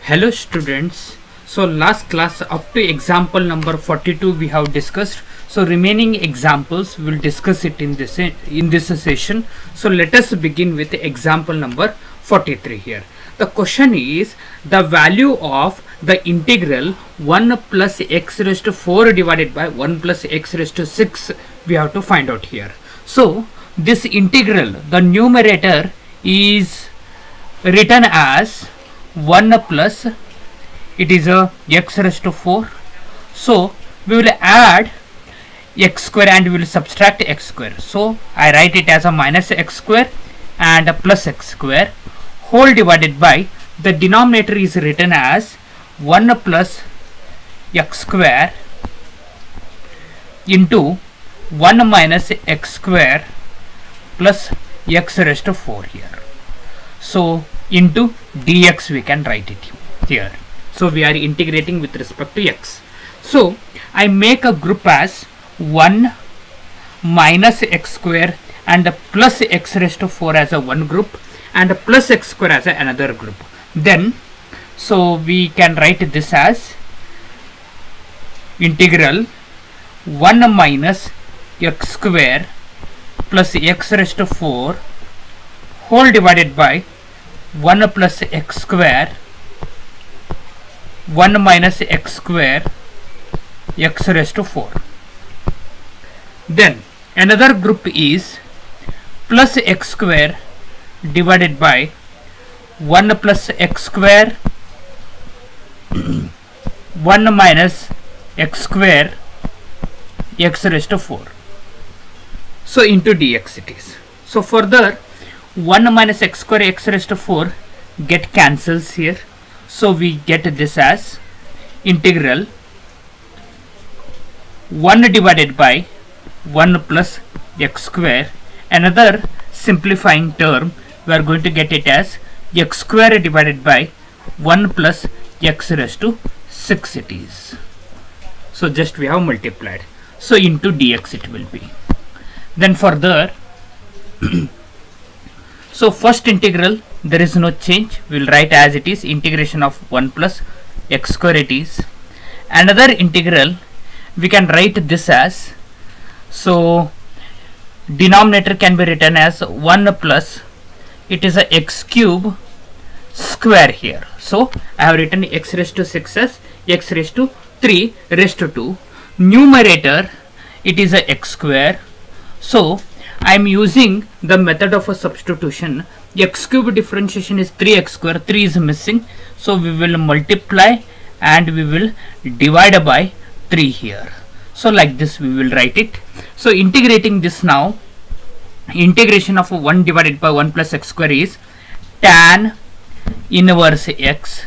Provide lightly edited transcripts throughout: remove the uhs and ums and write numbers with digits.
Hello students. So last class up to example number 42 we have discussed. So remaining examples we'll discuss it in this session. So let us begin with example number 43 here. The question is the value of the integral 1 plus x raised to 4 divided by 1 plus x raised to 6 we have to find out here. So this integral, the numerator is written as 1 plus it is a x raised to 4. So we will add x square and we will subtract x square. So I write it as a minus x square and a plus x square whole divided by the denominator is written as 1 plus x square into 1 minus x square plus x raised to 4 here. So into dx we can write it here. So we are integrating with respect to x. So I make a group as 1 minus x square and plus x raised to 4 as a one group and plus x square as another group. Then so we can write this as integral 1 minus x square plus x raised to 4 whole divided by 1 plus x square 1 minus x square x raised to 4. Then another group is plus x square divided by 1 plus x square 1 minus x square x raised to 4. So into dx it is. So further 1 minus x square x raised to 4 get cancels here. So we get this as integral 1 divided by 1 plus x square. Another simplifying term we are going to get it as x square divided by 1 plus x raised to 6 it is. So just we have multiplied. So into dx it will be. Then further so first integral there is no change, we will write as it is integration of 1 plus x square it is. Another integral we can write this as, so denominator can be written as 1 plus it is a x cube square here. So I have written x raised to 6 as x raised to 3 raised to 2. Numerator it is a x square. So I am using the method of a substitution. X cube differentiation is 3x square, 3 is missing. So we will multiply and we will divide by 3 here. So like this we will write it. So integrating this now, integration of 1 divided by 1 plus x square is tan inverse x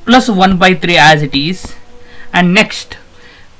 plus 1 by 3 as it is. And next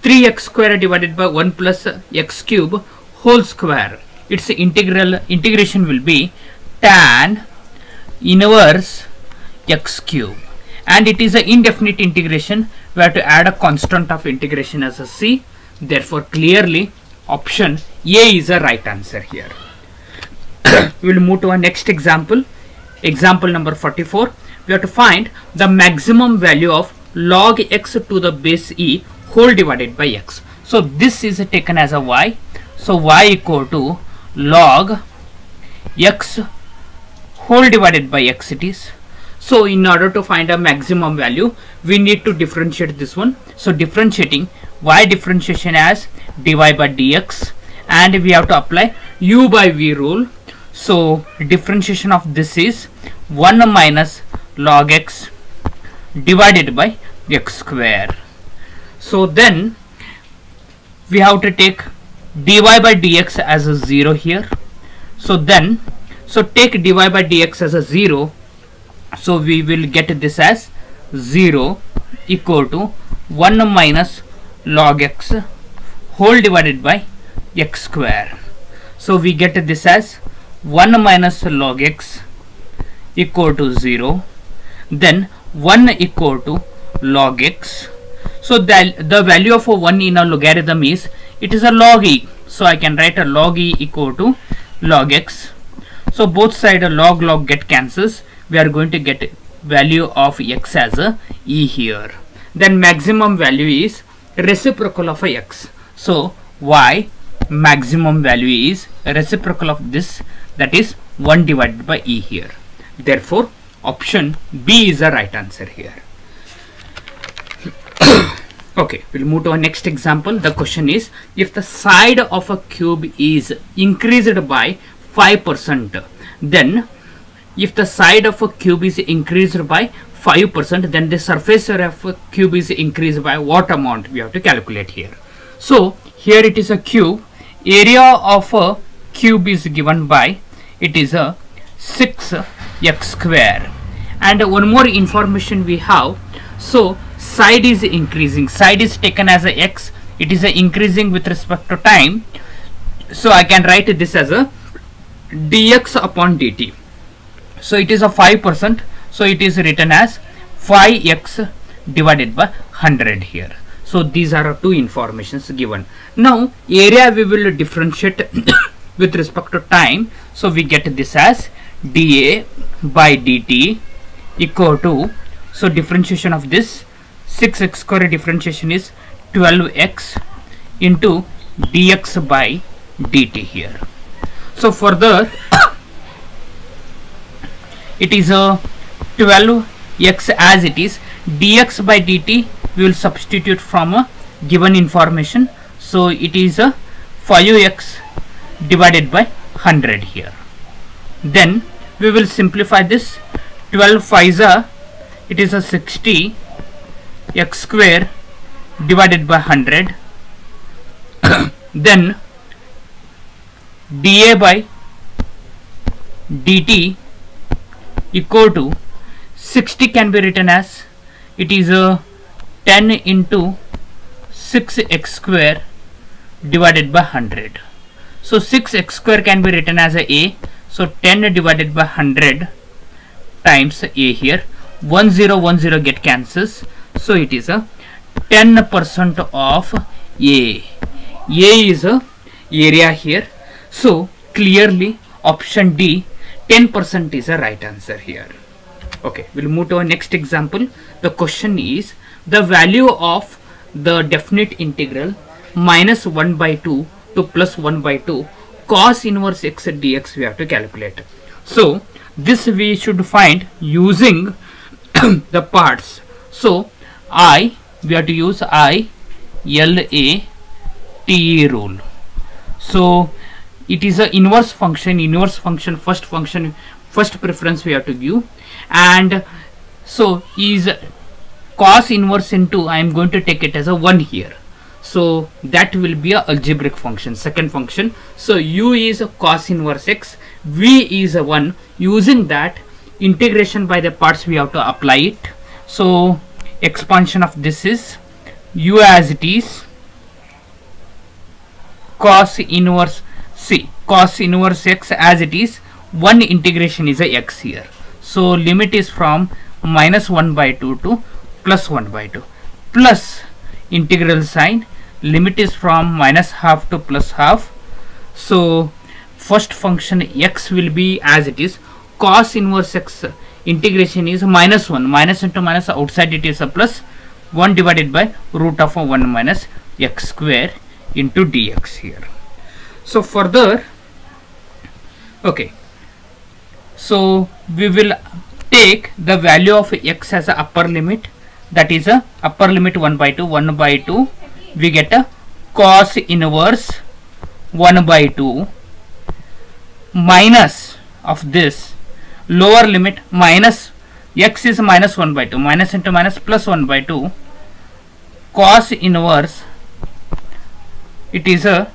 3x square divided by 1 plus x cube whole square. Its integration will be tan inverse x cube, and it is an indefinite integration. We have to add a constant of integration as a c. Therefore clearly option A is a right answer here. We will move to our next example. Example number 44. We have to find the maximum value of log x to the base e whole divided by x. So this is taken as a y. So y equal to log x whole divided by x it is. So in order to find a maximum value we need to differentiate this one. So differentiating y differentiation as dy by dx, and we have to apply u by v rule. So differentiation of this is 1 minus log x divided by x square. So then we have to take dy by dx as a 0 here. So then so take dy by dx as a 0. So we will get this as 0 equal to 1 minus log x whole divided by x square. So we get this as 1 minus log x equal to 0. Then 1 equal to log x. So the value of a 1 in a logarithm is, it is a log e. So I can write a log e equal to log x. So both sides log get cancels. We are going to get value of x as a e here. Then maximum value is reciprocal of a x. So y maximum value is reciprocal of this, that is 1 divided by e here. Therefore option B is the right answer here. Okay, we'll move to our next example. The question is, if the side of a cube is increased by 5%, then if the side of a cube is increased by 5%, then the surface area of a cube is increased by what amount? We have to calculate here. So here it is a cube. Area of a cube is given by, it is a 6x square. And one more information we have. So side is increasing. Side is taken as a x. It is a increasing with respect to time. So I can write this as a dx upon dt. So it is a 5%. So it is written as 5x divided by 100 here. So these are two informations given. Now area we will differentiate with respect to time. So we get this as dA by dt equal to, so differentiation of this 6x square differentiation is 12x into dx by dt here. So further it is a 12x as it is. Dx by dt we will substitute from a given information. So it is a 5x divided by 100 here. Then we will simplify this. 12 5s are, it is a 60 x square divided by 100. Then dA by dt equal to 60 can be written as, it is a 10 into 6x square divided by 100. So 6x square can be written as a. So 10 divided by 100 times a here. 1 0 1 0 get cancels. So it is a 10% of A. A is a area here. So clearly option D, 10% is a right answer here. Okay, we'll move to our next example. The question is, the value of the definite integral minus 1 by 2 to plus 1 by 2 cos inverse x dx we have to calculate. So this we should find using the parts. So we have to use LATE rule. So it is a inverse function, first preference we have to give, and so is cos inverse into, I am going to take it as a 1 here. So that will be a algebraic function, second function. So u is a cos inverse x, v is a 1. Using that, integration by the parts we have to apply it. So expansion of this is u as it is cos inverse x as it is, 1 integration is a x here. So limit is from minus 1 by 2 to plus 1 by 2, plus integral sign, limit is from minus half to plus half. So first function x will be as it is, cos inverse x integration is minus 1, minus into minus, outside it is a plus, 1 divided by root of 1 minus x square into dx here. So further, okay, so we will take the value of x as a upper limit, that is a upper limit 1 by 2, we get a cos inverse 1 by 2 minus of this lower limit, minus x is minus 1 by 2, minus into minus plus 1 by 2 cos inverse, it is a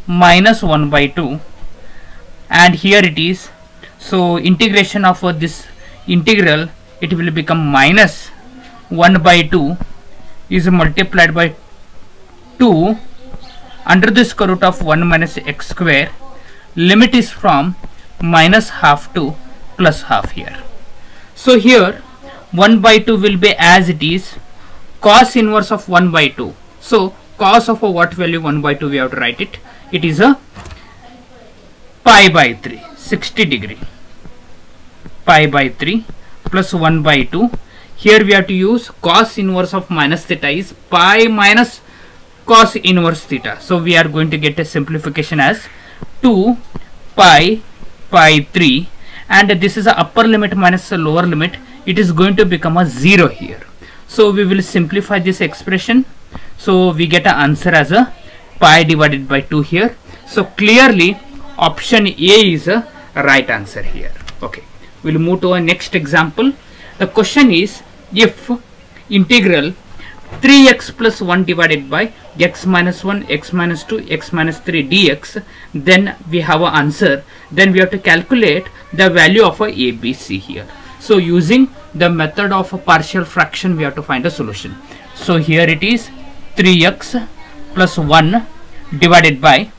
minus 1 by 2, and here it is, so integration of this integral, it will become minus 1 by 2 is multiplied by 2 under the square root of 1 minus x square, limit is from minus half to plus half here. So here 1 by 2 will be as it is, cos inverse of 1 by 2. So cos of a what value 1 by 2 we have to write it, it is a pi by 3, 60 degree, pi by 3, plus 1 by 2. Here we have to use cos inverse of minus theta is pi minus cos inverse theta. So we are going to get a simplification as 2 pi 3, and this is a upper limit minus a lower limit. It is going to become a 0 here. So we will simplify this expression. So we get an answer as a pi divided by 2 here. So clearly option A is a right answer here. Okay, we'll move to our next example. The question is, if integral 3x plus 1 divided by x minus 1, x minus 2, x minus 3 dx, then we have an answer. Then we have to calculate the value of a ABC here. So using the method of a partial fraction, we have to find a solution. So here it is 3x plus 1 divided by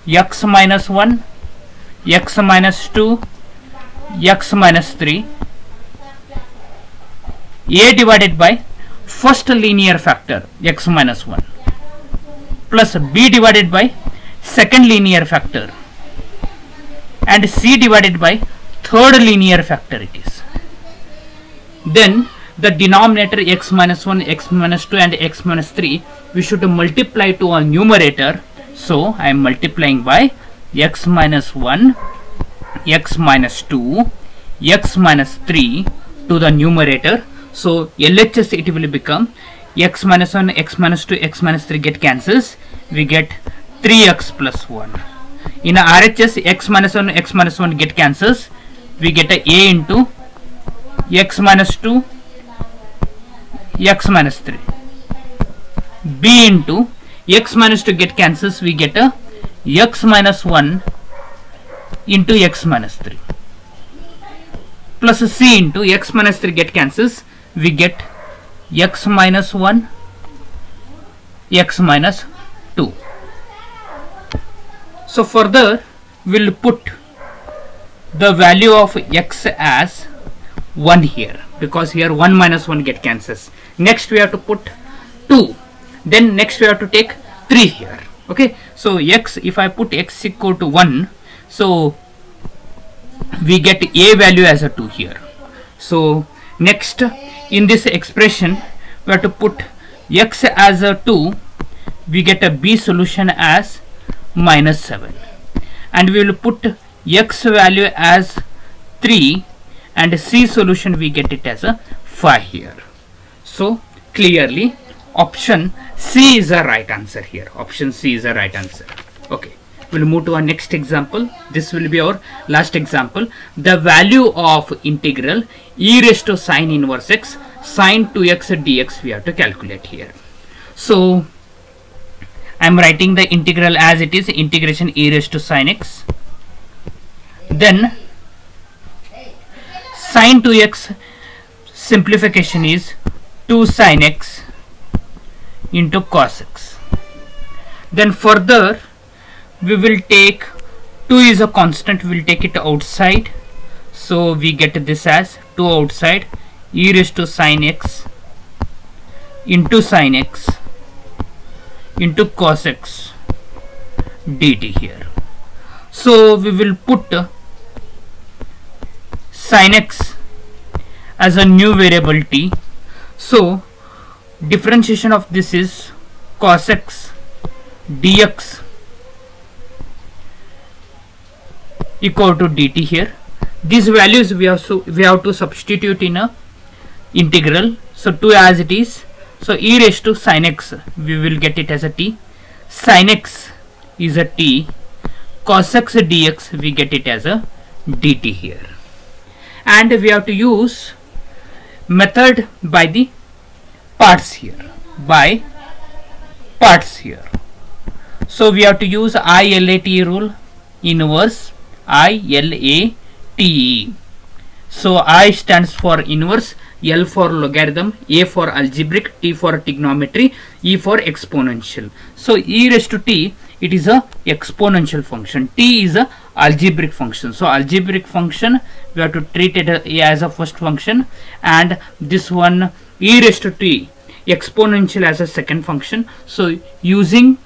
x minus 1, x minus 2, x minus 3, a divided by first linear factor x minus 1 plus b divided by second linear factor and c divided by third linear factor it is. Then the denominator x minus 1, x minus 2 and x minus 3 we should multiply to a numerator. So I am multiplying by x minus 1, x minus 2, x minus 3 to the numerator. So LHS it will become x minus 1, x minus 2, x minus 3 get cancels. We get 3x plus 1. In RHS, x minus 1, x minus 1 get cancels. We get a into x minus 2, x minus 3. B into x minus 2 get cancels. We get a x minus 1 into x minus 3. Plus C into x minus 3 get cancels. We get x minus 1, x minus 2. So further we'll put the value of x as 1 here, because here 1 minus 1 get cancels. Next we have to put 2. Then next we have to take 3 here. Okay, so x, if I put x equal to 1, so we get a value as a 2 here. So next in this expression we have to put x as a 2. We get a b solution as minus 7, and we will put x value as 3 and c solution we get it as a 5 here. So clearly option C is the right answer here. Option C is the right answer. Okay, we'll move to our next example. This will be our last example. The value of integral e raised to sine inverse x sine 2x dx we have to calculate here. So I am writing the integral as it is, integration e raised to sine x. Then sine 2x simplification is 2 sine x into cos x. Then further we will take 2 is a constant, we will take it outside. So we get this as 2 outside e raised to sine x into sine x into cos x dt here. So we will put sin x as a new variable t. So differentiation of this is cos x dx equal to dt here. These values we have to substitute in a integral. So 2 as it is. So e raised to sin x we will get it as a t. Sin x is a t. Cos x dx we get it as a dt here. And we have to use method by the parts here. By parts here. So we have to use ILAT rule, inverse ILATE. So I stands for inverse, L for logarithm, A for algebraic, T for trigonometry, E for exponential. So e raised to t, it is a exponential function, t is a algebraic function. So algebraic function we have to treat it as a first function, and this one e raised to t exponential as a second function. So using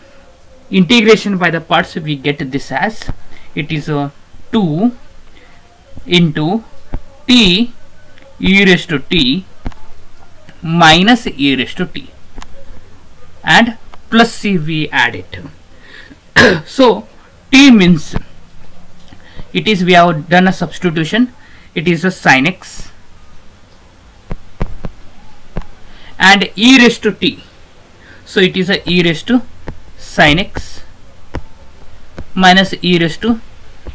integration by the parts we get this as, it is a 2 into t e raised to t minus e raised to t, and plus c we add it. So t means it is, we have done a substitution, it is a sin x, and e raised to t, so it is a e raised to sin x minus e raised to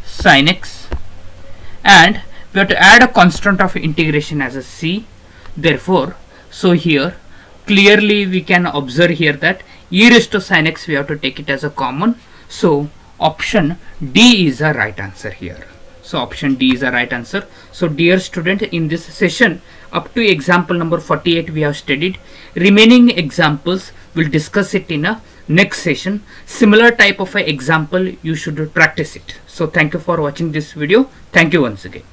sin x, and we have to add a constant of integration as a c. Therefore, so here clearly we can observe here that e raised to sin x we have to take it as a common. So option D is a right answer here. So option D is a right answer. So dear student, in this session up to example number 48 we have studied. Remaining examples we'll discuss it in a next session. Similar type of a example you should practice it. So thank you for watching this video. Thank you once again.